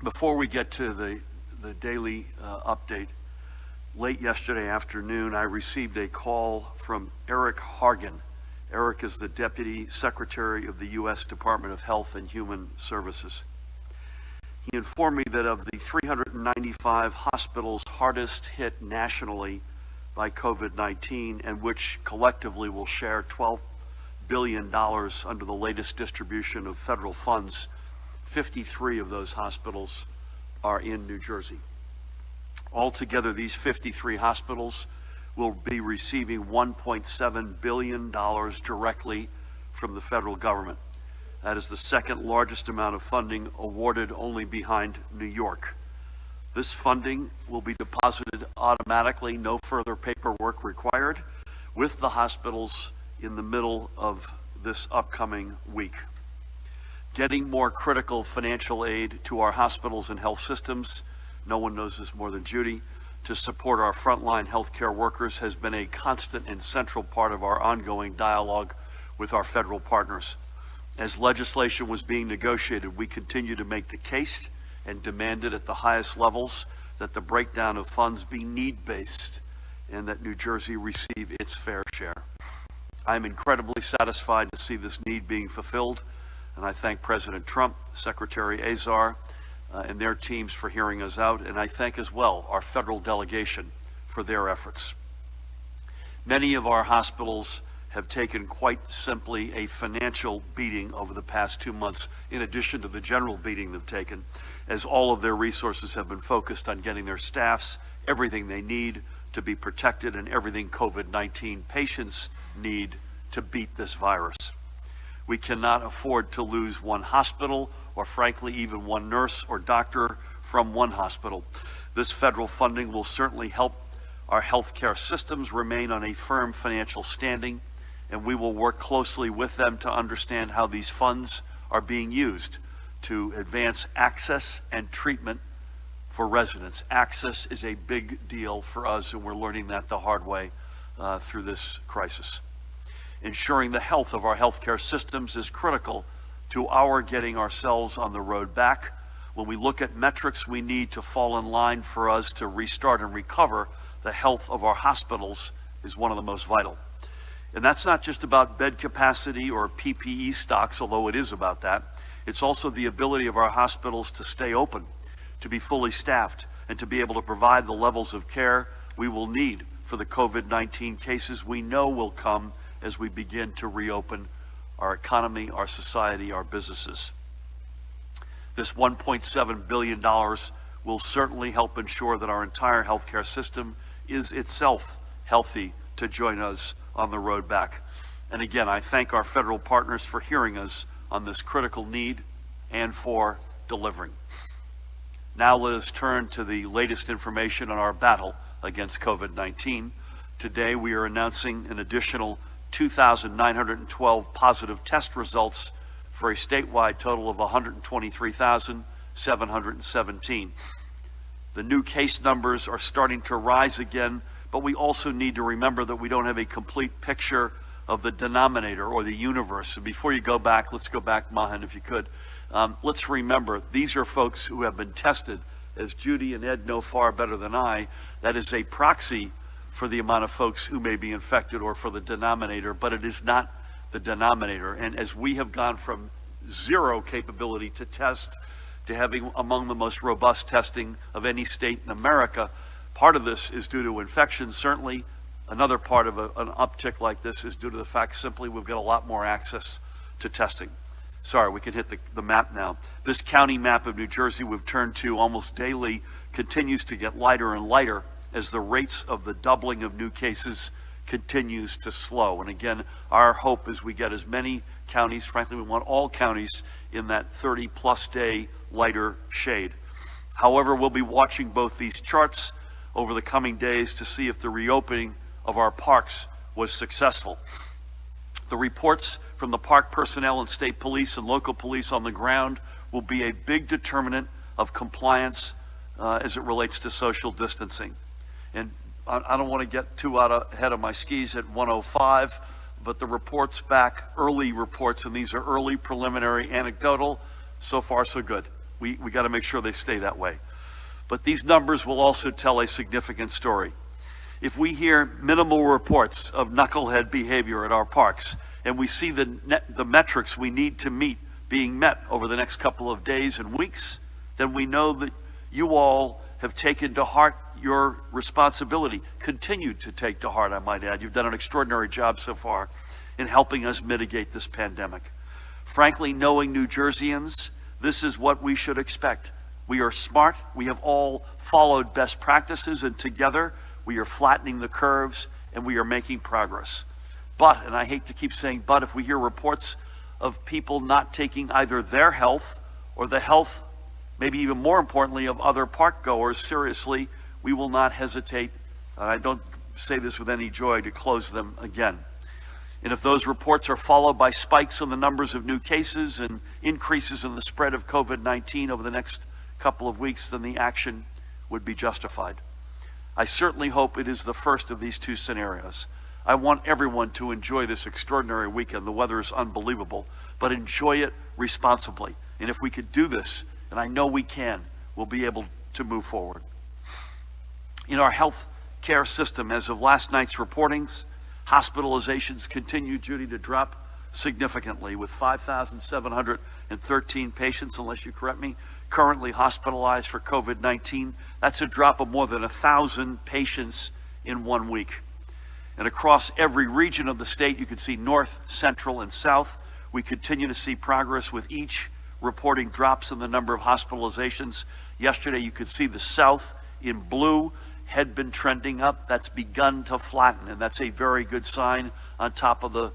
Before we get to the daily update, late yesterday afternoon, I received a call from Eric Hargan. Eric is the Deputy Secretary of the U.S. Department of Health and Human Services. He informed me that of the 395 hospitals hardest hit nationally by COVID-19, and which collectively will share $12 billion under the latest distribution of federal funds, 53 of those hospitals are in New Jersey. Altogether, these 53 hospitals will be receiving $1.7 billion directly from the federal government. That is the second largest amount of funding awarded, only behind New York. This funding will be deposited automatically, no further paperwork required, with the hospitals in the middle of this upcoming week. Getting more critical financial aid to our hospitals and health systems, no one knows this more than Judy, to support our frontline healthcare workers has been a constant and central part of our ongoing dialogue with our federal partners. As legislation was being negotiated, we continue to make the case and demanded at the highest levels that the breakdown of funds be need-based and that New Jersey receive its fair share. I'm incredibly satisfied to see this need being fulfilled, and I thank President Trump, Secretary Azar, and their teams for hearing us out, and I thank as well our federal delegation for their efforts. Many of our hospitals have taken quite simply a financial beating over the past 2 months, in addition to the general beating they've taken, as all of their resources have been focused on getting their staffs everything they need to be protected and everything COVID-19 patients need to beat this virus. We cannot afford to lose one hospital, or frankly even one nurse or doctor from one hospital. This federal funding will certainly help our healthcare systems remain on a firm financial standing, and we will work closely with them to understand how these funds are being used to advance access and treatment for residents. Access is a big deal for us, and we're learning that the hard way through this crisis. Ensuring the health of our healthcare systems is critical to our getting ourselves on the road back. When we look at metrics we need to fall in line for us to restart and recover, the health of our hospitals is one of the most vital. And that's not just about bed capacity or PPE stocks, although it is about that. It's also the ability of our hospitals to stay open, to be fully staffed, and to be able to provide the levels of care we will need for the COVID-19 cases we know will come as we begin to reopen our economy, our society, our businesses. This $1.7 billion will certainly help ensure that our entire healthcare system is itself healthy to join us on the road back. And again, I thank our federal partners for hearing us on this critical need and for delivering. Now let us turn to the latest information on our battle against COVID-19. Today we are announcing an additional 2,912 positive test results for a statewide total of 123,717. The new case numbers are starting to rise again, but we also need to remember that we don't have a complete picture of the denominator or the universe. And before you go back, let's go back, Mahan, if you could. Let's remember, these are folks who have been tested. As Judy and Ed know far better than I, that is a proxy for the amount of folks who may be infected or for the denominator, but it is not the denominator. And as we have gone from zero capability to test to having among the most robust testing of any state in America, part of this is due to infection, certainly. Another part of an uptick like this is due to the fact simply we've got a lot more access to testing. Sorry, we can hit the map now. This county map of New Jersey we've turned to almost daily continues to get lighter and lighter as the rates of the doubling of new cases continues to slow. And again, our hope is we get as many counties, frankly, we want all counties in that 30-plus day lighter shade. However, we'll be watching both these charts over the coming days to see if the reopening of our parks was successful. The reports from the park personnel and state police and local police on the ground will be a big determinant of compliance as it relates to social distancing. And I don't want to get too ahead of my skis at 1:05, but the reports back, early reports, and these are early, preliminary, anecdotal, so far so good. We got to make sure they stay that way. But these numbers will also tell a significant story. If we hear minimal reports of knucklehead behavior at our parks, and we see the metrics we need to meet being met over the next couple of days and weeks, then we know that you all have taken to heart your responsibility, continued to take to heart, I might add. You've done an extraordinary job so far in helping us mitigate this pandemic. Frankly, knowing New Jerseyans, this is what we should expect. We are smart, we have all followed best practices, and together we are flattening the curves and we are making progress. But, and I hate to keep saying but, if we hear reports of people not taking either their health or the health, maybe even more importantly, of other park goers seriously, we will not hesitate, and I don't say this with any joy, to close them again. And if those reports are followed by spikes in the numbers of new cases and increases in the spread of COVID-19 over the next couple of weeks, then the action would be justified. I certainly hope it is the first of these two scenarios. I want everyone to enjoy this extraordinary weekend. The weather is unbelievable, but enjoy it responsibly. And if we could do this, and I know we can, we'll be able to move forward. In our health care system, as of last night's reportings, hospitalizations continue, Judy, to drop significantly, with 5,713 patients, unless you correct me, currently hospitalized for COVID-19. That's a drop of more than 1,000 patients in 1 week. And across every region of the state, you can see north, central, and south, we continue to see progress, with each reporting drops in the number of hospitalizations. Yesterday, you could see the south in blue had been trending up. That's begun to flatten, and that's a very good sign on top of the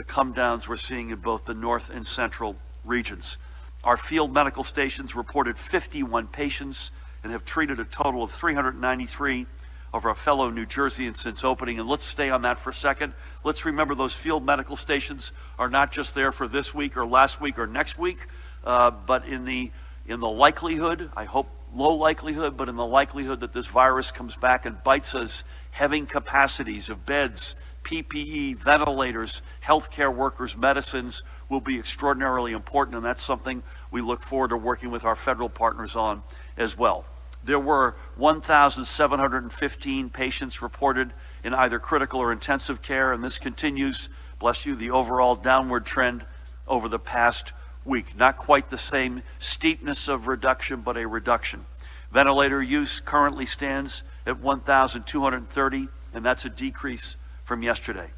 come downs we're seeing in both the north and central regions. Our field medical stations reported 51 patients and have treated a total of 393 of our fellow New Jerseyans since opening. And let's stay on that for a second. Let's remember those field medical stations are not just there for this week or last week or next week, but in the likelihood, I hope low likelihood, but in the likelihood that this virus comes back and bites us, having capacities of beds, PPE, ventilators, healthcare workers, medicines will be extraordinarily important, and that's something we look forward to working with our federal partners on as well. There were 1,715 patients reported in either critical or intensive care, and this continues, bless you, the overall downward trend over the past week. Not quite the same steepness of reduction, but a reduction. Ventilator use currently stands at 1,230, and that's a decrease from yesterday.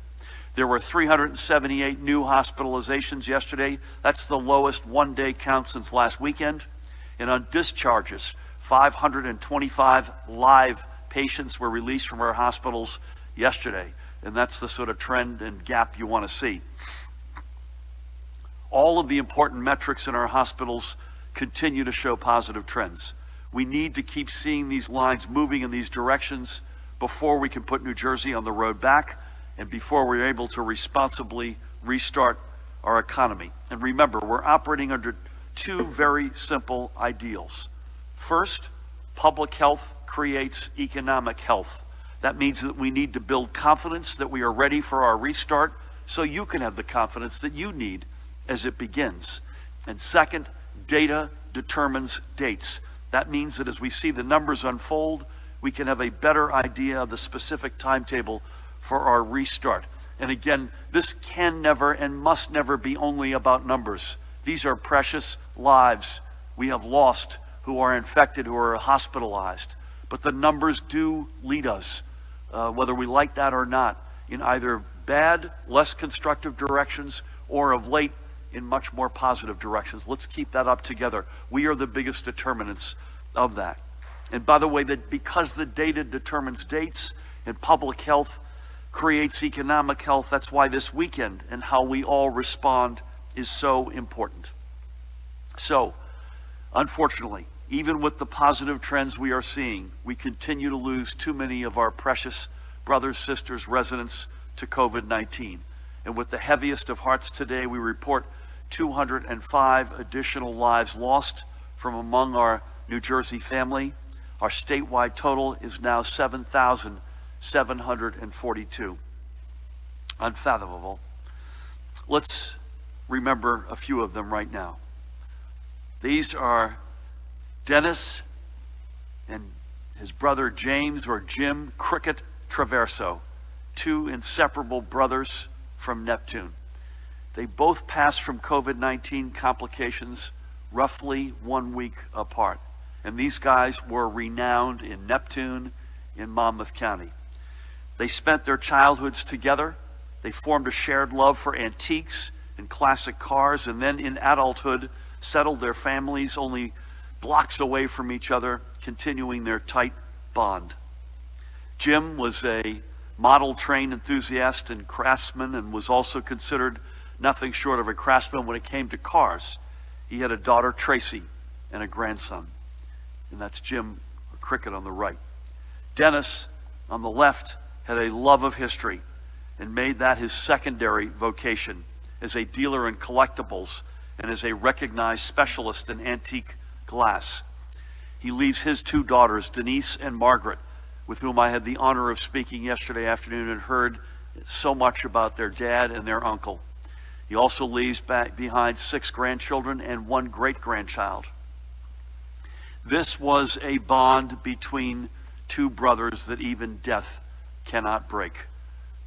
There were 378 new hospitalizations yesterday. That's the lowest one-day count since last weekend. And on discharges, 525 live patients were released from our hospitals yesterday. And that's the sort of trend and gap you want to see. All of the important metrics in our hospitals continue to show positive trends. We need to keep seeing these lines moving in these directions before we can put New Jersey on the road back and before we're able to responsibly restart our economy. And remember, we're operating under two very simple ideals. First, public health creates economic health. That means that we need to build confidence that we are ready for our restart so you can have the confidence that you need as it begins. And second, data determines dates. That means that as we see the numbers unfold, we can have a better idea of the specific timetable for our restart. And again, this can never and must never be only about numbers. These are precious lives we have lost, who are infected, who are hospitalized. But the numbers do lead us, whether we like that or not, in either bad, less constructive directions, or of late, in much more positive directions. Let's keep that up together. We are the biggest determinants of that. And by the way, that because the data determines dates and public health creates economic health, that's why this weekend and how we all respond is so important. So, unfortunately, even with the positive trends we are seeing, we continue to lose too many of our precious brothers, sisters, residents to COVID-19. And with the heaviest of hearts today, we report 205 additional lives lost from among our New Jersey family. Our statewide total is now 7,742. Unfathomable. Let's remember a few of them right now. These are Dennis and his brother James, or Jim Cricket Traverso, two inseparable brothers from Neptune. They both passed from COVID-19 complications roughly 1 week apart. And these guys were renowned in Neptune, in Monmouth County. They spent their childhoods together. They formed a shared love for antiques and classic cars, and then in adulthood settled their families only blocks away from each other, continuing their tight bond. Jim was a model train enthusiast and craftsman, and was also considered nothing short of a craftsman when it came to cars. He had a daughter, Tracy, and a grandson. And that's Jim Cricket on the right. Dennis, on the left, had a love of history and made that his secondary vocation as a dealer in collectibles and as a recognized specialist in antique glass. He leaves his two daughters, Denise and Margaret, with whom I had the honor of speaking yesterday afternoon and heard so much about their dad and their uncle. He also leaves back behind 6 grandchildren and 1 great-grandchild. This was a bond between two brothers that even death cannot break.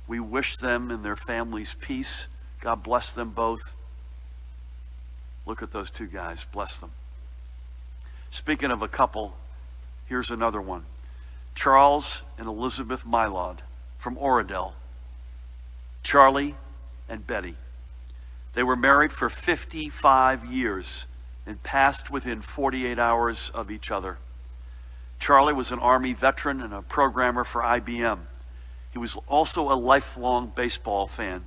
We wish them and their families peace. God bless them both. Look at those two guys. Bless them. Speaking of a couple, here's another one. Charles and Elizabeth Mylod from Oradell. Charlie and Betty. They were married for 55 years and passed within 48 hours of each other. Charlie was an Army veteran and a programmer for IBM. He was also a lifelong baseball fan,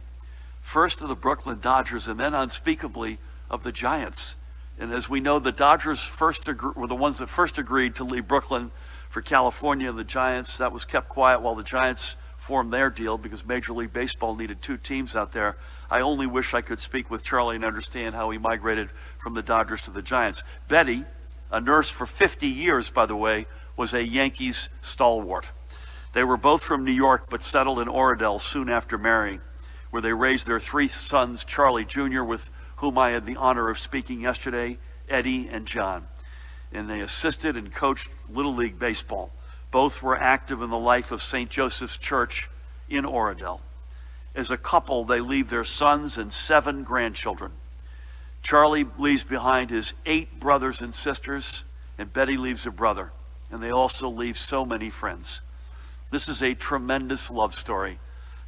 first of the Brooklyn Dodgers and then unspeakably of the Giants. And as we know, the Dodgers were the ones that first agreed to leave Brooklyn for California, and the Giants, that was kept quiet while the Giants formed their deal because Major League Baseball needed 2 teams out there. I only wish I could speak with Charlie and understand how he migrated from the Dodgers to the Giants. Betty, a nurse for 50 years, by the way, was a Yankees stalwart. They were both from New York, but settled in Oradell soon after marrying, where they raised their 3 sons, Charlie Jr., with whom I had the honor of speaking yesterday, Eddie and John. And they assisted and coached Little League Baseball. Both were active in the life of St. Joseph's Church in Oradell. As a couple, they leave their sons and 7 grandchildren. Charlie leaves behind his 8 brothers and sisters, and Betty leaves a brother. And they also leave so many friends. This is a tremendous love story.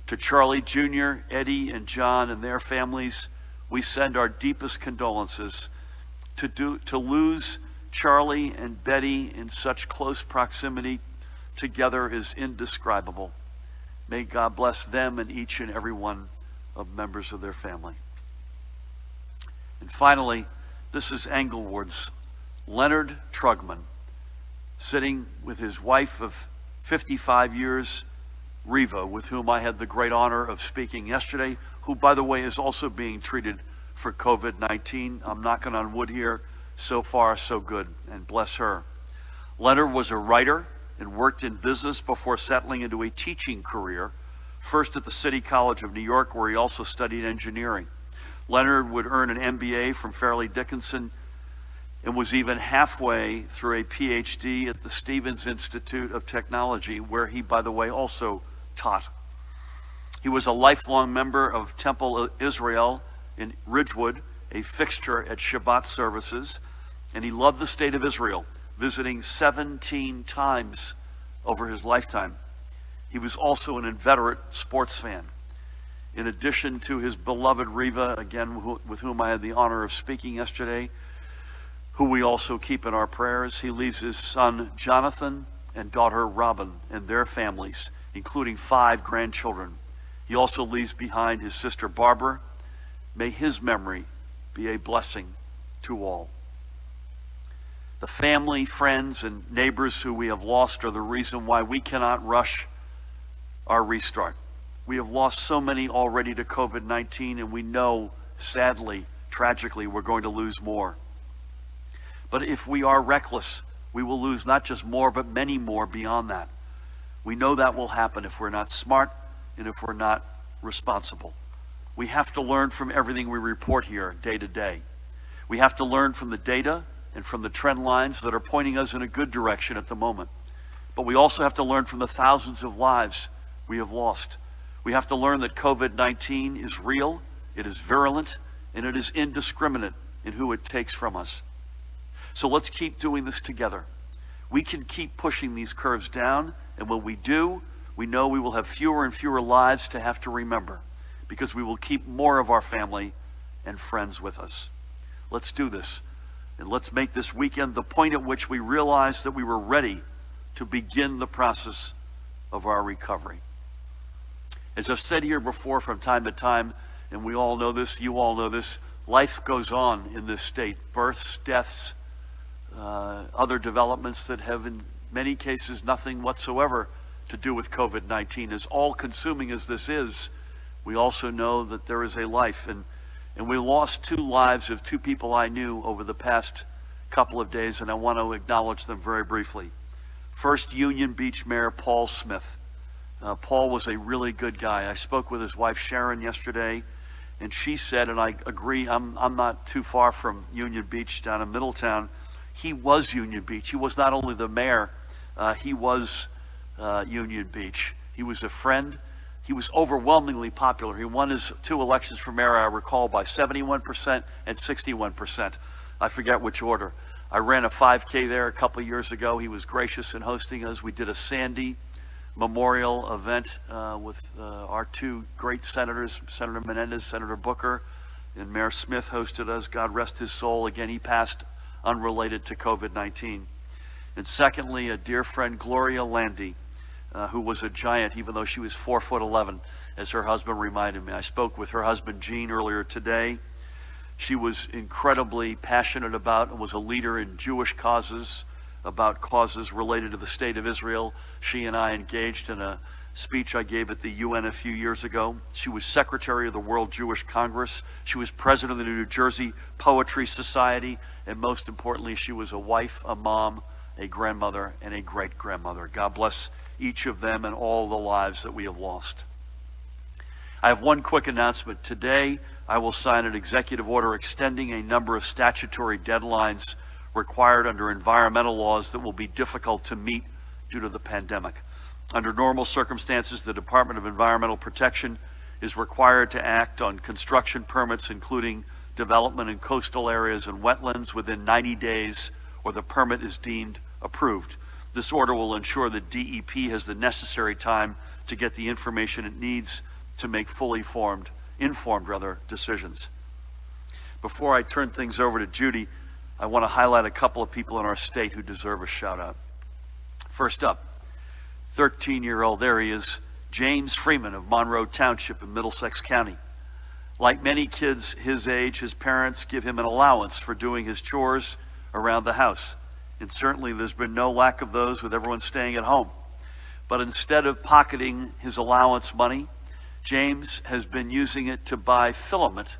To Charlie Jr., Eddie, and John and their families, we send our deepest condolences. To lose Charlie and Betty in such close proximity together is indescribable. May God bless them and each and every one of members of their family. And finally, this is Engleward's Leonard Trugman, sitting with his wife of 55 years, Reva, with whom I had the great honor of speaking yesterday, who, by the way, is also being treated for COVID-19. I'm knocking on wood here. So far, so good, and bless her. Leonard was a writer and worked in business before settling into a teaching career, first at the City College of New York, where he also studied engineering. Leonard would earn an MBA from Fairleigh Dickinson and was even halfway through a PhD at the Stevens Institute of Technology, where he, by the way, also taught. He was a lifelong member of Temple Israel in Ridgewood, a fixture at Shabbat services, and he loved the state of Israel, visiting 17 times over his lifetime. He was also an inveterate sports fan. In addition to his beloved Reva, again, with whom I had the honor of speaking yesterday, who we also keep in our prayers, he leaves his son Jonathan and daughter Robin and their families, including 5 grandchildren. He also leaves behind his sister Barbara. May his memory be a blessing to all. The family, friends, and neighbors who we have lost are the reason why we cannot rush our restart. We have lost so many already to COVID-19, and we know, sadly, tragically, we're going to lose more. But if we are reckless, we will lose not just more, but many more beyond that. We know that will happen if we're not smart and if we're not responsible. We have to learn from everything we report here day to day. We have to learn from the data and from the trend lines that are pointing us in a good direction at the moment. But we also have to learn from the thousands of lives we have lost. We have to learn that COVID-19 is real, it is virulent, and it is indiscriminate in who it takes from us. So let's keep doing this together. We can keep pushing these curves down, and when we do, we know we will have fewer and fewer lives to have to remember, because we will keep more of our family and friends with us. Let's do this, and let's make this weekend the point at which we realize that we were ready to begin the process of our recovery. As I've said here before from time to time, and we all know this, you all know this, life goes on in this state. Births, deaths, other developments that have in many cases nothing whatsoever to do with COVID-19. As all-consuming as this is, we also know that there is a life. And we lost 2 lives of 2 people I knew over the past couple of days, and I want to acknowledge them very briefly. First, Union Beach Mayor Paul Smith. Paul was a really good guy. I spoke with his wife Sharon yesterday, and she said, and I agree, I'm not too far from Union Beach down in Middletown. He was Union Beach. He was not only the mayor, he was Union Beach. He was a friend. He was overwhelmingly popular. He won his 2 elections for mayor, I recall, by 71% and 61%. I forget which order. I ran a 5K there a couple of years ago. He was gracious in hosting us. We did a Sandy memorial event with our 2 great senators, Senator Menendez, Senator Booker, and Mayor Smith hosted us. God rest his soul. Again, he passed unrelated to COVID-19. And secondly, a dear friend, Gloria Landy, who was a giant, even though she was 4'11", as her husband reminded me. I spoke with her husband, Gene, earlier today. She was incredibly passionate about and was a leader in Jewish causes, about causes related to the state of Israel. She and I engaged in a speech I gave at the UN a few years ago. She was secretary of the World Jewish Congress. She was president of the New Jersey Poetry Society. And most importantly, she was a wife, a mom, a grandmother, and a great-grandmother. God bless each of them and all the lives that we have lost. I have one quick announcement. Today, I will sign an executive order extending a number of statutory deadlines required under environmental laws that will be difficult to meet due to the pandemic. Under normal circumstances, the Department of Environmental Protection is required to act on construction permits, including development in coastal areas and wetlands, within 90 days, or the permit is deemed approved. This order will ensure that DEP has the necessary time to get the information it needs to make fully informed decisions. Before I turn things over to Judy, I want to highlight a couple of people in our state who deserve a shout out. First up, 13-year-old, there he is, James Freeman of Monroe Township in Middlesex County. Like many kids his age, his parents give him an allowance for doing his chores around the house. And certainly there's been no lack of those with everyone staying at home. But instead of pocketing his allowance money, James has been using it to buy filament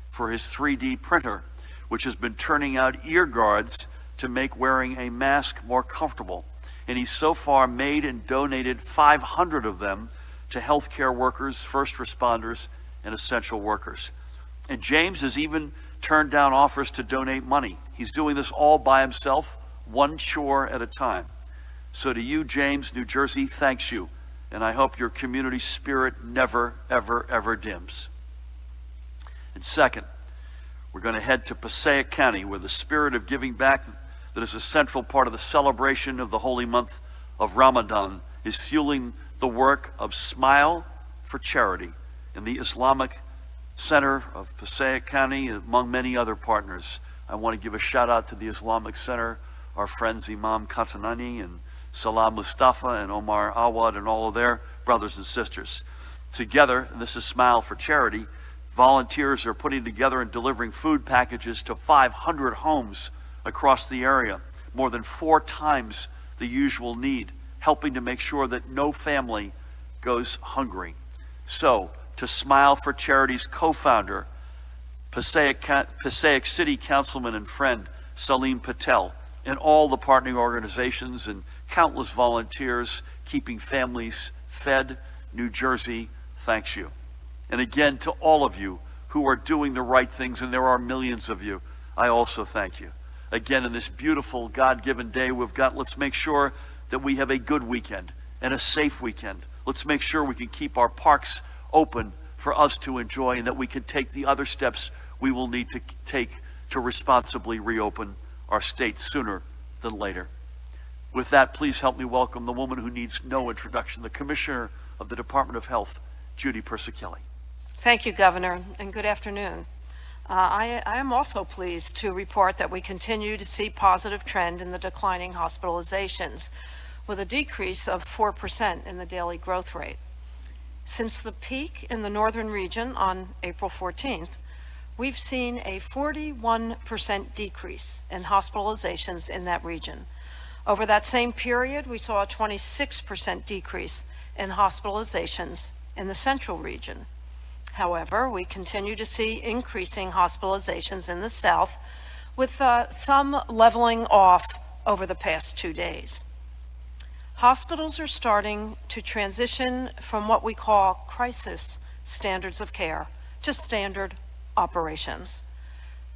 for his 3D printer, which has been turning out ear guards to make wearing a mask more comfortable. And he's so far made and donated 500 of them to healthcare workers, first responders, and essential workers. And James has even turned down offers to donate money. He's doing this all by himself, one chore at a time. So to you, James, New Jersey thanks you, and I hope your community spirit never, ever, ever dims. And second, we're going to head to Passaic County, where the spirit of giving back that is a central part of the celebration of the holy month of Ramadan is fueling the work of Smile for Charity in the Islamic Center of Passaic County, among many other partners. I want to give a shout out to the Islamic Center, our friends Imam Katanani and Salah Mustafa and Omar Awad and all of their brothers and sisters. Together, and this is Smile for Charity, volunteers are putting together and delivering food packages to 500 homes across the area, more than 4 times the usual need, helping to make sure that no family goes hungry. So, to Smile for Charity's co-founder, Passaic City Councilman and friend Salim Patel, and all the partnering organizations and countless volunteers keeping families fed, New Jersey thanks you. And again, to all of you who are doing the right things, and there are millions of you, I also thank you. again in this beautiful God-given day we've got. Let's make sure that we have a good weekend and a safe weekend. Let's make sure we can keep our parks open for us to enjoy, and that we can take the other steps we will need to take to responsibly reopen our state sooner than later. With that, please help me welcome the woman who needs no introduction, the Commissioner of the Department of Health, Judy Persichilli. Thank you, Governor, and good afternoon. I am also pleased to report that we continue to see positive trend in the declining hospitalizations, with a decrease of 4% in the daily growth rate. Since the peak in the northern region on April 14th, we've seen a 41% decrease in hospitalizations in that region. Over that same period, we saw a 26% decrease in hospitalizations in the central region. However, we continue to see increasing hospitalizations in the south, with some leveling off over the past 2 days. Hospitals are starting to transition from what we call crisis standards of care to standard operations.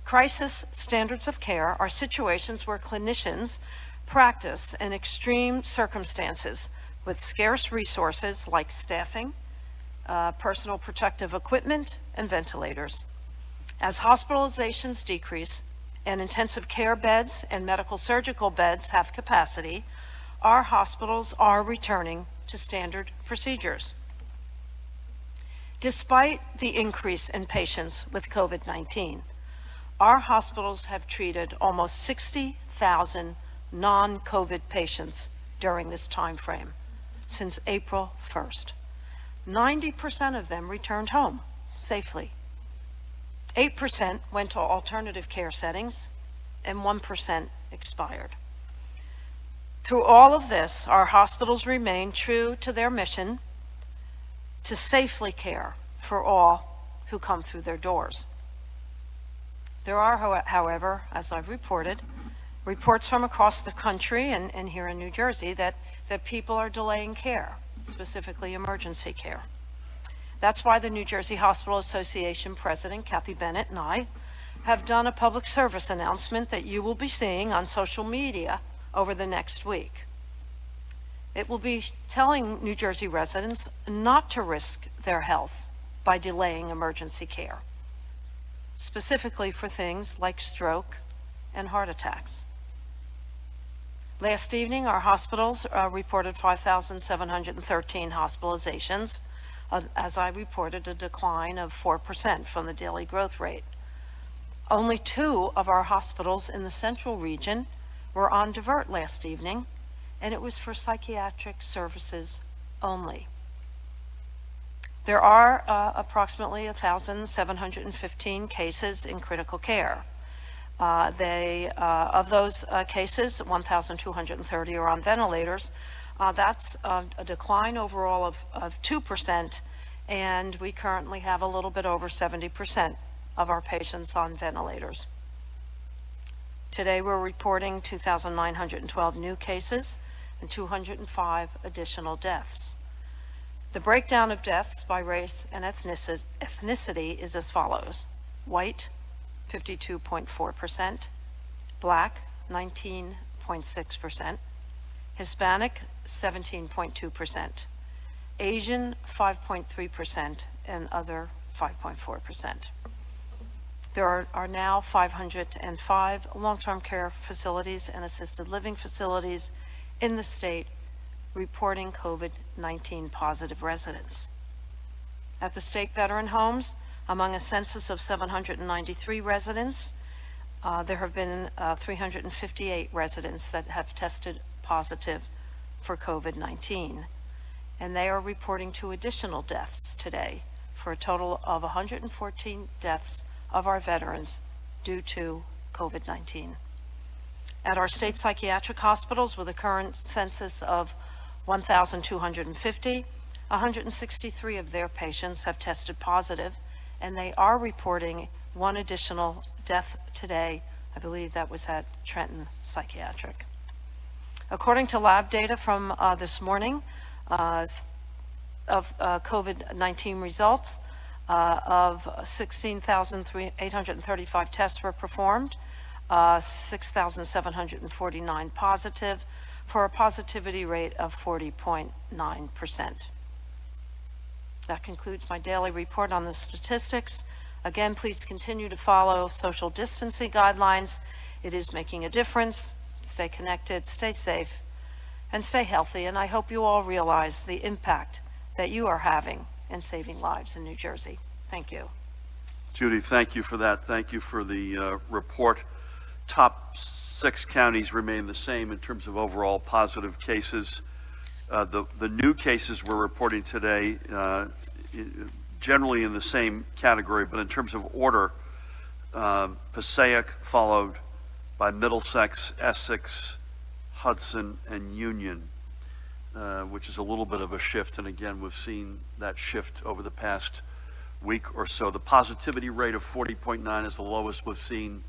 Crisis standards of care are situations where clinicians practice in extreme circumstances with scarce resources like staffing, personal protective equipment, and ventilators. As hospitalizations decrease and intensive care beds and medical surgical beds have capacity, our hospitals are returning to standard procedures. Despite the increase in patients with COVID-19, our hospitals have treated almost 60,000 non-COVID patients during this time frame since April 1st. 90% of them returned home safely. 8% went to alternative care settings, and 1% expired. Through all of this, our hospitals remain true to their mission to safely care for all who come through their doors. There are, however, as I've reported, reports from across the country and here in New Jersey that people are delaying care, specifically emergency care. That's why the New Jersey Hospital Association President, Kathy Bennett, and I have done a public service announcement that you will be seeing on social media over the next week. It will be telling New Jersey residents not to risk their health by delaying emergency care, specifically for things like stroke and heart attacks. Last evening, our hospitals reported 5,713 hospitalizations, as I reported, a decline of 4% from the daily growth rate. Only 2 of our hospitals in the central region were on divert last evening, and it was for psychiatric services only. There are approximately 1,715 cases in critical care. Of those cases, 1,230 are on ventilators. That's a decline overall of 2%, and we currently have a little bit over 70% of our patients on ventilators. Today we're reporting 2,912 new cases and 205 additional deaths. The breakdown of deaths by race and ethnicity is as follows: white, 52.4%, black, 19.6%, Hispanic, 17.2%, Asian, 5.3%, and other, 5.4%. There are now 505 long-term care facilities and assisted living facilities in the state reporting COVID-19 positive residents. At the state veteran homes, among a census of 793 residents, there have been 358 residents that have tested positive for COVID-19, and they are reporting 2 additional deaths today, for a total of 114 deaths of our veterans due to COVID-19. At our state psychiatric hospitals, with a current census of 1,250, 163 of their patients have tested positive, and they are reporting 1 additional death today. I believe that was at Trenton Psychiatric. According to lab data from this morning of COVID-19 results, of 16,835 tests were performed. 6,749 positive, for a positivity rate of 40.9%. That concludes my daily report on the statistics. Again, please continue to follow social distancing guidelines. It is making a difference. Stay connected, stay safe, and stay healthy. And I hope you all realize the impact that you are having in saving lives in New Jersey. Thank you. Judy, thank you for that. Thank you for the report. Top 6 counties remain the same in terms of overall positive cases. The new cases we're reporting today, generally in the same category, but in terms of order, Passaic followed by Middlesex, Essex, Hudson, and Union, which is a little bit of a shift. And again, we've seen that shift over the past week or so. The positivity rate of 40.9 is the lowest we've seen,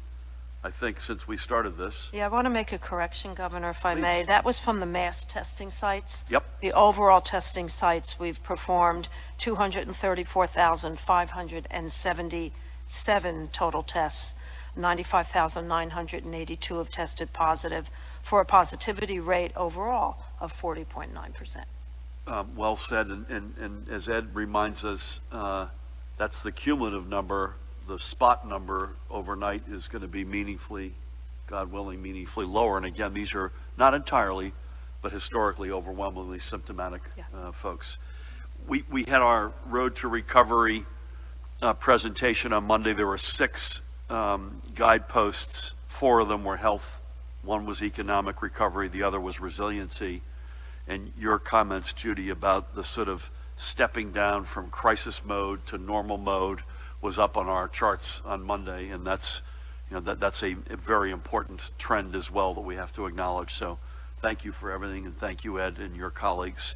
I think, since we started this. Yeah, I want to make a correction, Governor, if I may. That was from the mass testing sites. Yep. The overall testing sites, we've performed 234,577 total tests. 95,982 have tested positive, for a positivity rate overall of 40.9%. Well said, and as Ed reminds us, that's the cumulative number. The spot number overnight is going to be meaningfully, God willing, meaningfully lower. And again, these are not entirely, but historically overwhelmingly symptomatic folks. We had our Road to Recovery presentation on Monday. There were 6 guideposts. 4 of them were health. 1 was economic recovery. The other was resiliency. And your comments, Judy, about the sort of stepping down from crisis mode to normal mode was up on our charts on Monday, and that's, that's a very important trend as well that we have to acknowledge. So thank you for everything, and thank you, Ed, and your colleagues.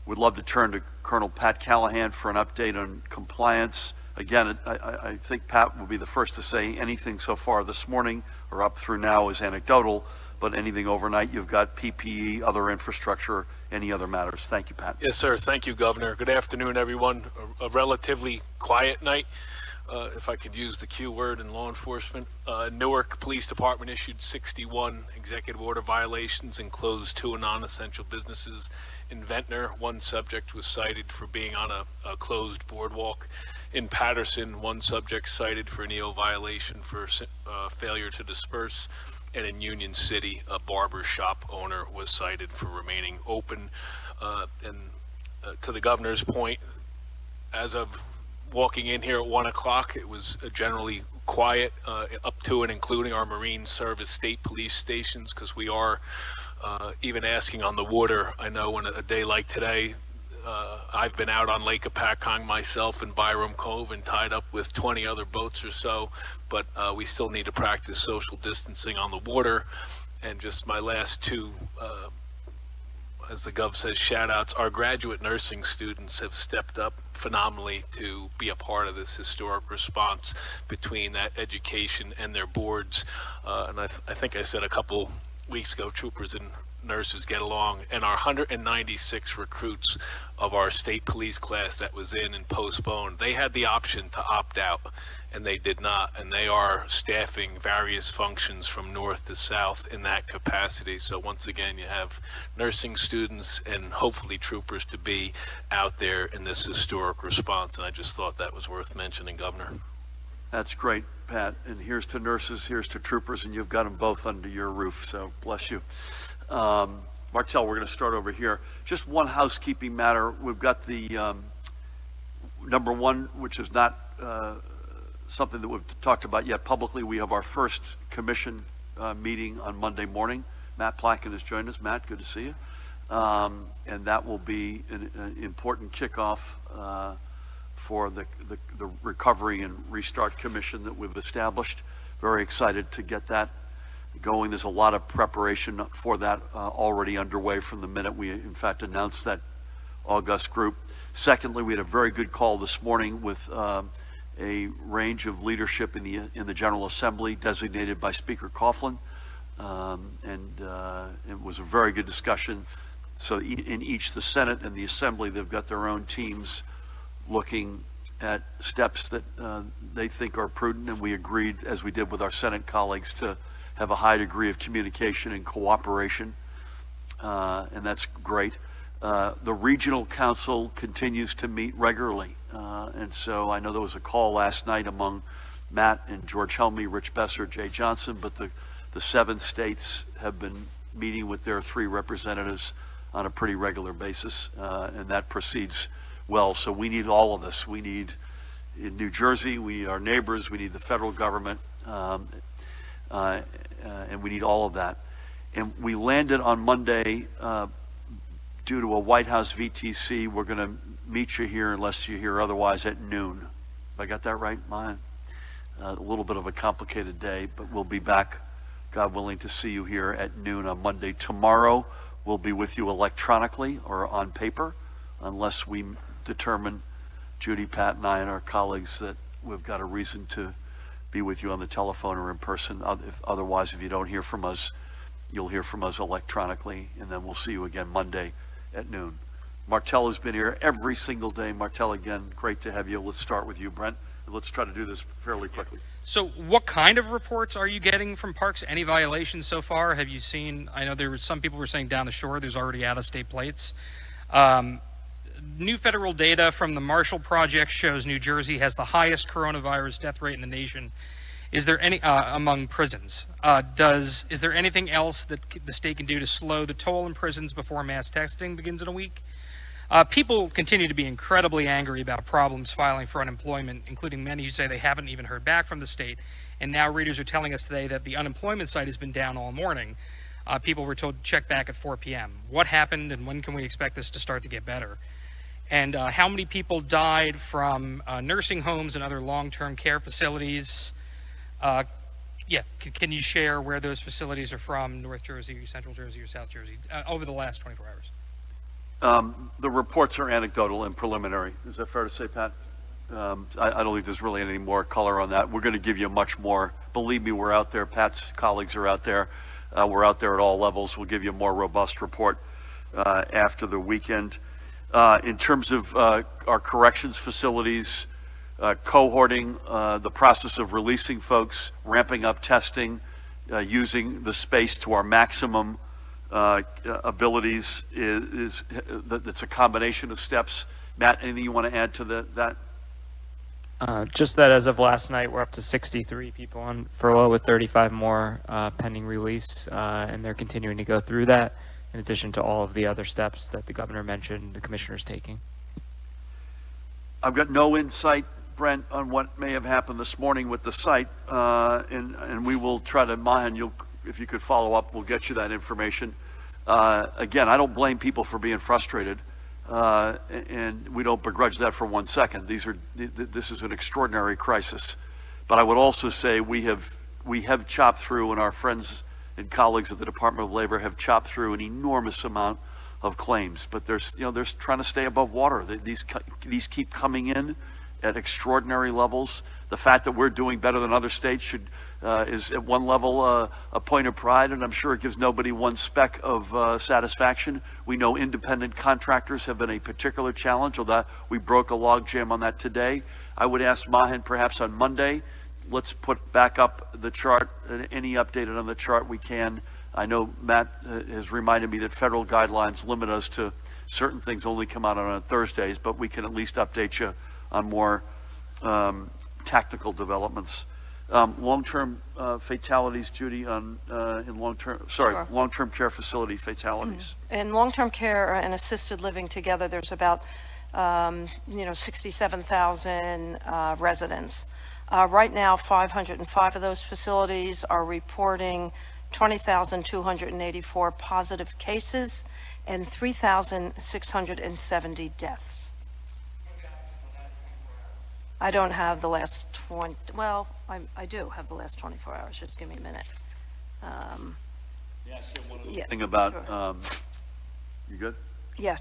We'd love to turn to Colonel Pat Callahan for an update on compliance. Again, I think Pat will be the first to say anything so far this morning or up through now is anecdotal, but anything overnight, you've got PPE, other infrastructure, any other matters. Thank you, Pat. Yes, sir. Thank you, Governor. Good afternoon, everyone. A relatively quiet night, if I could use the Q word in law enforcement. Newark Police Department issued 61 executive order violations and closed 2 non-essential businesses. In Ventnor, 1 subject was cited for being on a closed boardwalk. In Patterson, 1 subject cited for an EO violation for failure to disperse. And in Union City, a barber shop owner was cited for remaining open. To the governor's point, as of walking in here at 1 o'clock, it was generally quiet, up to and including our Marine Service State Police stations, because we are even asking on the water. I know on a day like today, I've been out on Lake Apacong myself in Byram Cove and tied up with 20 other boats or so, but we still need to practice social distancing on the water. And just my last 2, as the Gov says, shout outs. Our graduate nursing students have stepped up phenomenally to be a part of this historic response between that education and their boards. And I think I said a couple weeks ago, troopers and nurses get along, and our 196 recruits of our state police class that was in and postponed, they had the option to opt out, and they did not, and they are staffing various functions from north to south in that capacity. So once again, you have nursing students and hopefully troopers to be out there in this historic response, and I just thought that was worth mentioning, Governor. That's great, Pat. And here's to nurses, here's to troopers, and you've got them both under your roof, so bless you. Martell, we're going to start over here. Just one housekeeping matter. We've got the number 1, which is not something that we've talked about yet publicly. We have our first commission meeting on Monday morning. Matt Placken has joined us. Matt, good to see you. And that will be an important kickoff for the Recovery and Restart Commission that we've established. Very excited to get that going. There's a lot of preparation for that already underway from the minute we in fact announced that August group. Secondly, we had a very good call this morning with a range of leadership in the General Assembly designated by Speaker Coughlin, and it was a very good discussion. So in each, the Senate and the Assembly, they've got their own teams looking at steps that they think are prudent, and we agreed, as we did with our Senate colleagues, to have a high degree of communication and cooperation, and that's great. The Regional Council continues to meet regularly, and so I know there was a call last night among Matt and George Helmy, Rich Besser, Jay Johnson, but the 7 states have been meeting with their 3 representatives on a pretty regular basis, and that proceeds well. So we need all of this. We need in New Jersey, we need our neighbors, we need the federal government, and we need all of that. And we landed on Monday due to a White House VTC. We're going to meet you here, unless you hear otherwise, at noon. Have I got that right, Maya? A little bit of a complicated day, but we'll be back, God willing, to see you here at noon on Monday. Tomorrow, we'll be with you electronically or on paper, unless we determine, Judy, Pat, and I, and our colleagues, that we've got a reason to be with you on the telephone or in person. Otherwise, if you don't hear from us, you'll hear from us electronically, and then we'll see you again Monday at noon. Martell has been here every single day. Martell, again, great to have you. Let's start with you, Brent. Let's try to do this fairly quickly. So what kind of reports are you getting from parks? Any violations so far? Have you seen, I know there were some people were saying down the shore there's already out-of-state plates. New federal data from the Marshall Project shows New Jersey has the highest coronavirus death rate in the nation. Is there any, among prisons, is there anything else that the state can do to slow the toll in prisons before mass testing begins in a week? People continue to be incredibly angry about problems filing for unemployment, including many who say they haven't even heard back from the state. And now readers are telling us today that the unemployment site has been down all morning. People were told to check back at 4 p.m. What happened, and when can we expect this to start to get better? And how many people died from nursing homes and other long-term care facilities? Can you share where those facilities are from, North Jersey, or Central Jersey, or South Jersey, over the last 24 hours? The reports are anecdotal and preliminary. Is that fair to say, Pat? I don't think there's really any more color on that. We're going to give you much more. Believe me, we're out there. Pat's colleagues are out there. We're out there at all levels. We'll give you a more robust report after the weekend. In terms of our corrections facilities, cohorting, the process of releasing folks, ramping up testing, using the space to our maximum abilities that's a combination of steps. Matt, anything you want to add to that? Just that as of last night, we're up to 63 people on furlough with 35 more pending release, and they're continuing to go through that, in addition to all of the other steps that the governor mentioned the commissioner's taking. I've got no insight, Brent, on what may have happened this morning with the site, and we will try to, Mahan, if you could follow up, we'll get you that information. Again, I don't blame people for being frustrated, and we don't begrudge that for 1 second. This is an extraordinary crisis, but I would also say we have chopped through, and our friends and colleagues at the Department of Labor have chopped through an enormous amount of claims. But they're trying to stay above water. These keep coming in at extraordinary levels. The fact that we're doing better than other states is at one level a point of pride, and I'm sure it gives nobody one speck of satisfaction. We know independent contractors have been a particular challenge, although we broke a logjam on that today. I would ask Mahan perhaps on Monday, let's put back up the chart, any updated on the chart we can. I know Matt has reminded me that federal guidelines limit us to certain things only come out on Thursdays, but we can at least update you on more tactical developments. Long-term fatalities, Judy, on in long-term, Sure. long-term care facility fatalities. In long-term care and assisted living together, there's about 67,000 residents. Right now, 505 of those facilities are reporting 20,284 positive cases and 3,670 deaths. I don't have the last 20, well, I do have the last 24 hours. Just give me a minute. Yeah, Thing about, sure. You good? Yeah,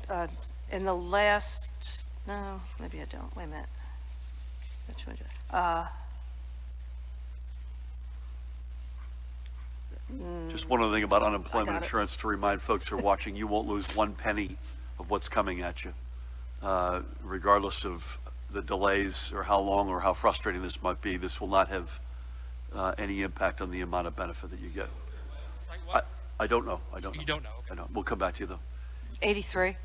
in the last, no, maybe I don't. Wait a minute. Which one? Just one other thing about unemployment I got it. insurance to remind folks who are watching, you won't lose one penny of what's coming at you, regardless of the delays or how long or how frustrating this might be, this will not have any impact on the amount of benefit that you get. I don't know. I don't know. You don't know? Okay. I know. We'll come back to you though. 83.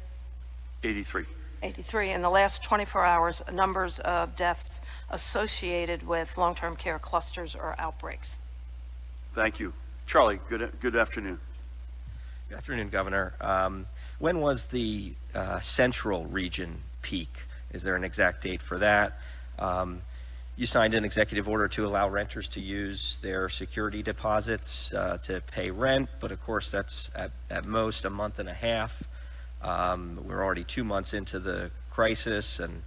83. 83. In the last 24 hours, numbers of deaths associated with long-term care clusters or outbreaks. Thank you. Charlie, good afternoon. Good afternoon, Governor. When was the central region peak? Is there an exact date for that? You signed an executive order to allow renters to use their security deposits to pay rent, but of course that's at most a month and a half. We're already 2 months into the crisis and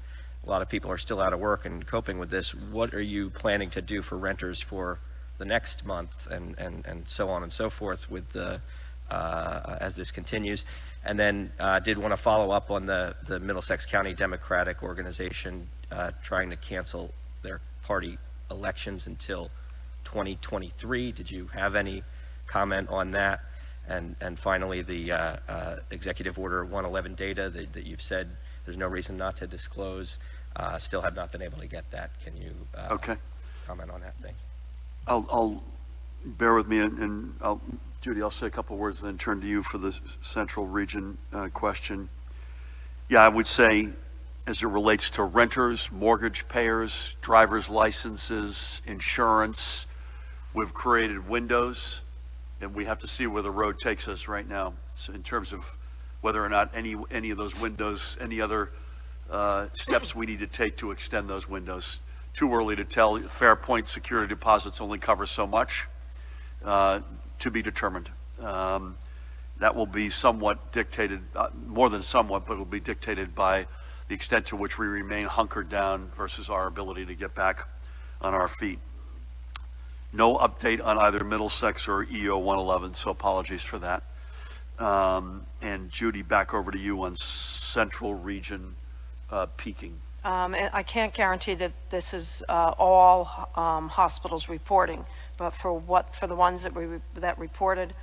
a lot of people are still out of work and coping with this. What are you planning to do for renters for the next month and so on and so forth with the as this continues? And then did want to follow up on the Middlesex County Democratic Organization trying to cancel their party elections until 2023. Did you have any comment on that? And finally, the Executive Order 111 data that you've said there's no reason not to disclose, still have not been able to get that. Can you Okay. comment on that? Thank you. I'll bear with me and Judy, I'll say a couple words and then turn to you for the central region question. Yeah, I would say as it relates to renters, mortgage payers, driver's licenses, insurance, we've created windows and we have to see where the road takes us right now. So in terms of whether or not any of those windows, any other steps we need to take to extend those windows. Too early to tell. Fair point, security deposits only cover so much, to be determined. That will be somewhat dictated, more than somewhat, but it will be dictated by the extent to which we remain hunkered down versus our ability to get back on our feet. No update on either Middlesex or EO 111, so apologies for that. And Judy, back over to you on central region peaking. And I can't guarantee that this is all hospitals reporting, but for the ones that reported,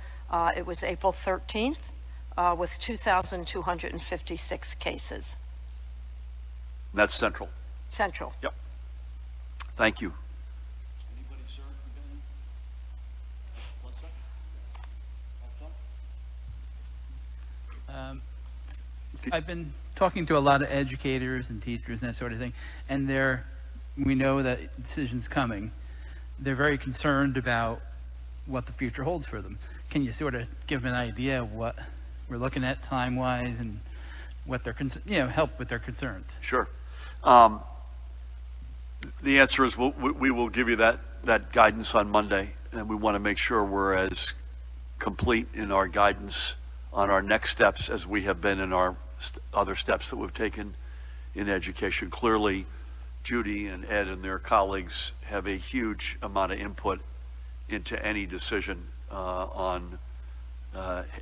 it was April 13th with 2,256 cases. And that's central. Central. Yep. Thank you. I've been talking to a lot of educators and teachers and that sort of thing, and we know that decision's coming. They're very concerned about what the future holds for them. Can you sort of give an idea of what we're looking at time-wise and what their help with their concerns? Sure. The answer is we will give you that guidance on Monday, and we want to make sure we're as complete in our guidance on our next steps as we have been in our other steps that we've taken in education. Clearly, Judy and Ed and their colleagues have a huge amount of input into any decision on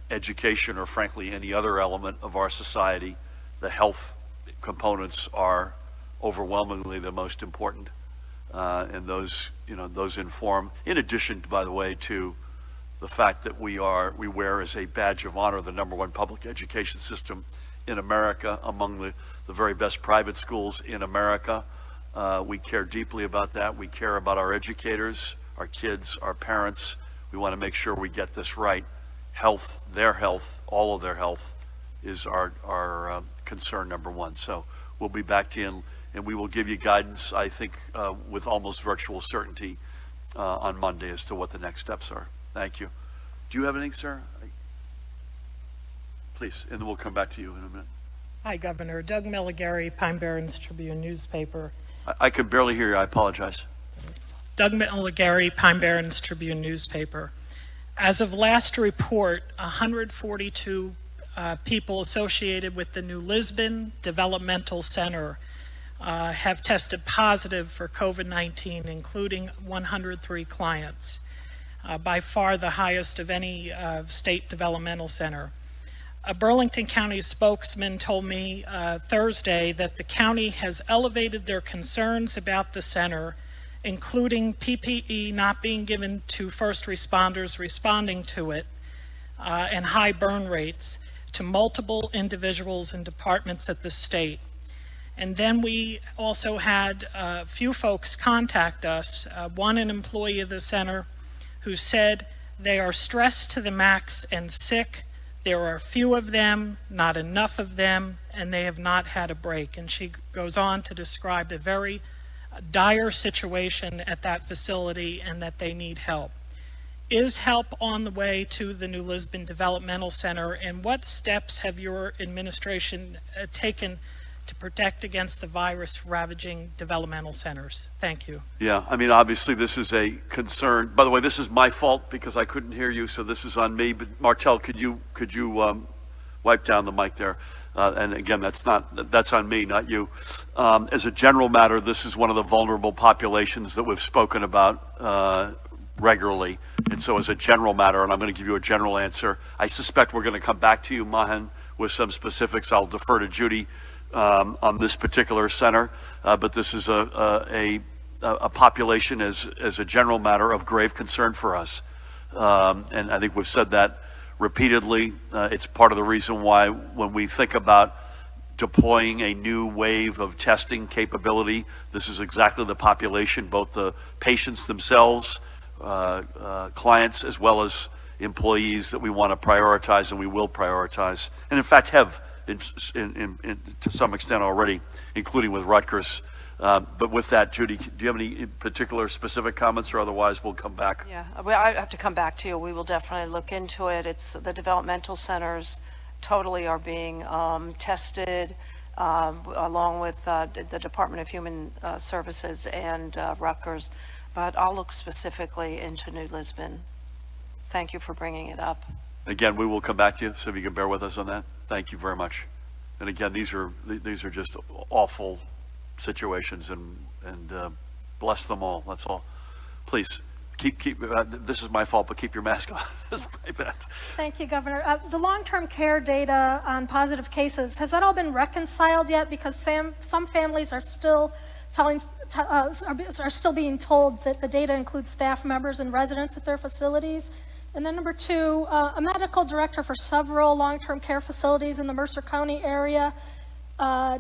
education or frankly any other element of our society. The health components are overwhelmingly the most important, and those inform, in addition, by the way, to the fact that we wear as a badge of honor the #1 public education system in America, among the very best private schools in America. We care deeply about that. We care about our educators, our kids, our parents. We want to make sure we get this right. Health, their health, all of their health is our concern #1. So we'll be back to you and we will give you guidance, I think, with almost virtual certainty on Monday as to what the next steps are. Thank you. Do you have anything, sir? Please, and then we'll come back to you in a minute. Hi, Governor. Doug Milligary, Pine Barrens Tribune newspaper. I can barely hear you. I apologize. Doug Milligary, Pine Barrens Tribune newspaper. As of last report, 142 people associated with the New Lisbon Developmental Center have tested positive for COVID-19, including 103 clients, by far the highest of any state developmental center. A Burlington County spokesman told me Thursday that the county has elevated their concerns about the center, including PPE not being given to first responders responding to it, and high burn rates, to multiple individuals and departments at the state. And then we also had a few folks contact us, one an employee of the center who said they are stressed to the max and sick. There are few of them, not enough of them, and they have not had a break. And she goes on to describe a very dire situation at that facility and that they need help. Is help on the way to the New Lisbon Developmental Center, and what steps have your administration taken to protect against the virus ravaging developmental centers? Thank you. Yeah, I mean, obviously this is a concern. By the way, this is my fault because I couldn't hear you, so this is on me. But Martel, could you wipe down the mic there? And again, that's on me, not you. As a general matter, this is one of the vulnerable populations that we've spoken about regularly. And so as a general matter, and I'm going to give you a general answer, I suspect we're going to come back to you, Mahan, with some specifics. I'll defer to Judy on this particular center, but this is a population as a general matter of grave concern for us. And I think we've said that repeatedly. It's part of the reason why when we think about deploying a new wave of testing capability, this is exactly the population, both the patients themselves, clients, as well as employees that we want to prioritize and we will prioritize. And in fact have to some extent already, including with Rutgers. But with that, Judy, do you have any particular specific comments, or otherwise we'll come back? Yeah, well, I have to come back to you. We will definitely look into it. It's the developmental centers totally are being tested along with the Department of Human Services and Rutgers. But I'll look specifically into New Lisbon. Thank you for bringing it up. Again, we will come back to you, so if you can bear with us on that. Thank you very much. And again, these are just awful situations, and bless them all. That's all. Please keep. This is my fault, but keep your mask on. This is my bad. Thank you, Governor. The long-term care data on positive cases, has that all been reconciled yet? Because some families are still are still being told that the data includes staff members and residents at their facilities. And then number two, a medical director for several long-term care facilities in the Mercer County area,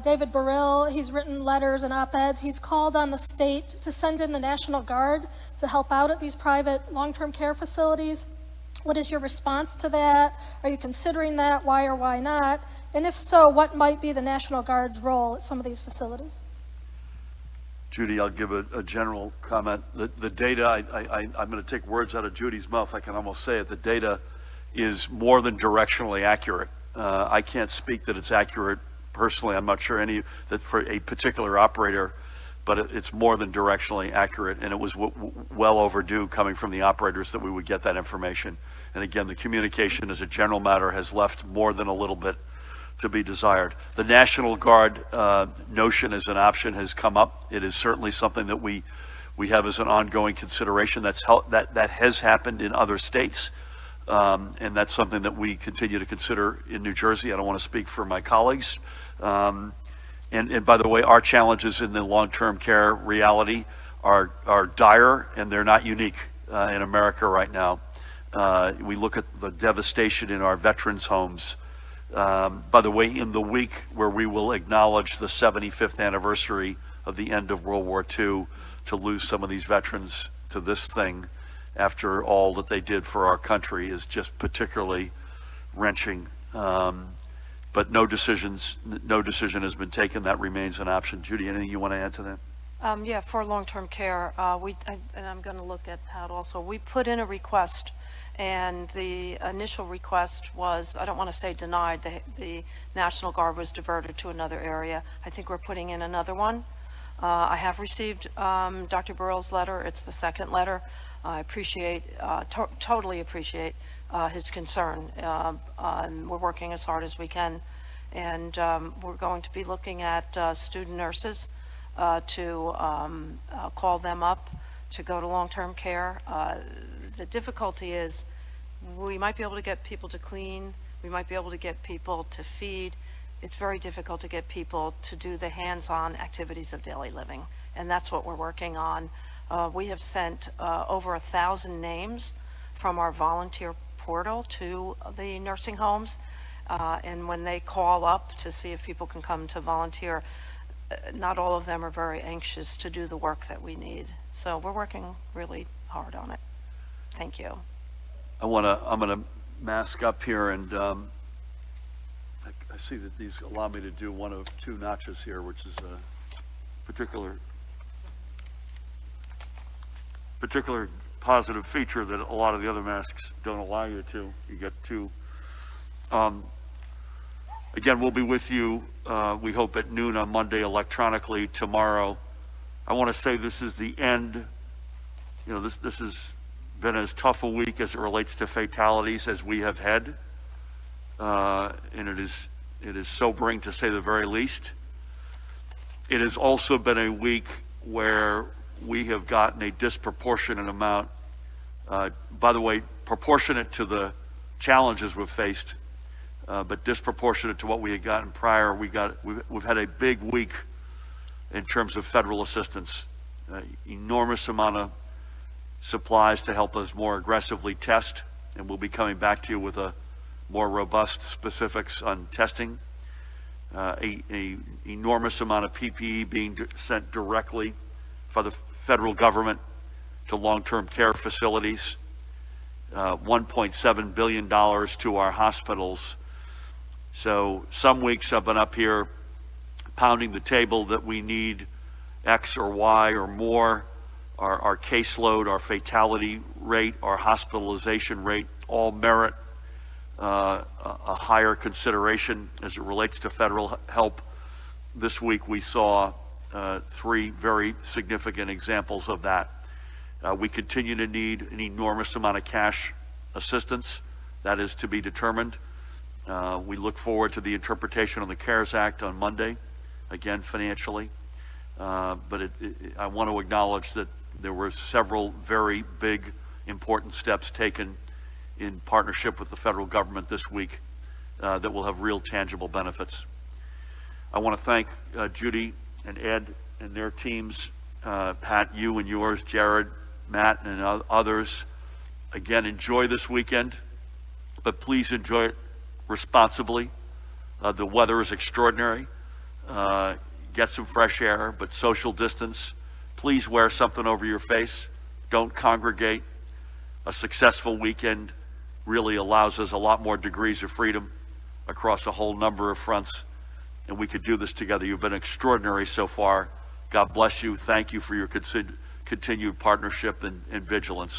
David Burrill, he's written letters and op-eds. He's called on the state to send in the National Guard to help out at these private long-term care facilities. What is your response to that? Are you considering that? Why or why not? And if so, what might be the National Guard's role at some of these facilities? Judy, I'll give a general comment. The data, I'm going to take words out of Judy's mouth. I can almost say it. The data is more than directionally accurate. I can't speak that it's accurate personally. I'm not sure that for a particular operator, but it's more than directionally accurate. And it was well overdue coming from the operators that we would get that information. And again, the communication as a general matter has left more than a little bit to be desired. The National Guard notion as an option has come up. It is certainly something that we have as an ongoing consideration. That has happened in other states, and that's something that we continue to consider in New Jersey. I don't want to speak for my colleagues. And by the way, our challenges in the long-term care reality are dire, and they're not unique in America right now. We look at the devastation in our veterans' homes. By the way, in the week where we will acknowledge the 75th anniversary of the end of World War II, to lose some of these veterans to this thing after all that they did for our country is just particularly wrenching. But no decision has been taken. That remains an option. Judy, anything you want to add to that? Yeah, for long-term care, and I'm going to look at Pat also. We put in a request, and the initial request was, I don't want to say denied, the National Guard was diverted to another area. I think we're putting in another one. I have received Dr. Burrell's letter. It's the second letter. I appreciate, totally appreciate his concern. We're working as hard as we can, and we're going to be looking at student nurses to call them up to go to long-term care. The difficulty is we might be able to get people to clean, we might be able to get people to feed. It's very difficult to get people to do the hands-on activities of daily living, and that's what we're working on. We have sent over 1,000 names from our volunteer portal to the nursing homes, and when they call up to see if people can come to volunteer, not all of them are very anxious to do the work that we need. So we're working really hard on it. Thank you. I'm gonna mask up here, and I see that these allow me to do one of two notches here, which is a particular positive feature that a lot of the other masks don't allow you to. You get two. Again, we'll be with you, we hope at noon on Monday electronically tomorrow. I want to say this is the end. You know, this has been as tough a week as it relates to fatalities as we have had. And it is sobering to say the very least. It has also been a week where we have gotten a disproportionate amount, by the way, proportionate to the challenges we've faced, but disproportionate to what we had gotten prior. We've had a big week in terms of federal assistance, enormous amount of supplies to help us more aggressively test, and we'll be coming back to you with a more robust specifics on testing. A enormous amount of PPE being sent directly for the federal government to long-term care facilities, $1.7 billion to our hospitals. So some weeks I've been up here pounding the table that we need X or Y or more. Our caseload, our fatality rate, our hospitalization rate all merit a higher consideration as it relates to federal help. This week we saw three very significant examples of that. We continue to need an enormous amount of cash assistance. That is to be determined. We look forward to the interpretation of the CARES Act on Monday, again financially. But I want to acknowledge that there were several very big, important steps taken in partnership with the federal government this week that will have real tangible benefits. I want to thank Judy and Ed and their teams, Pat, you and yours, Jared, Matt, and others. Again, enjoy this weekend, but please enjoy it responsibly. The weather is extraordinary. Get some fresh air, but social distance. Please wear something over your face. Don't congregate. A successful weekend really allows us a lot more degrees of freedom across a whole number of fronts, and we could do this together. You've been extraordinary so far. God bless you. Thank you for your continued partnership and vigilance.